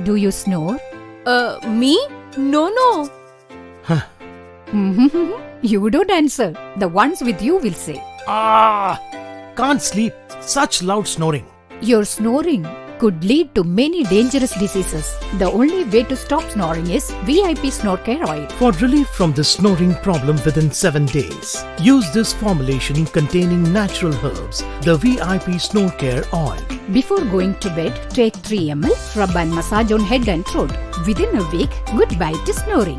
Do you snore? Me? No. You don't answer. The ones with you will say. Can't sleep. Such loud snoring. Your snoring could lead to many dangerous diseases. The only way to stop snoring is VIP Snore Care Oil. For relief from the snoring problem within 7 days, use this formulation containing natural herbs, the VIP Snore Care Oil. Before going to bed, take 3 ml, rub and massage on head and throat. Within a week, goodbye to snoring.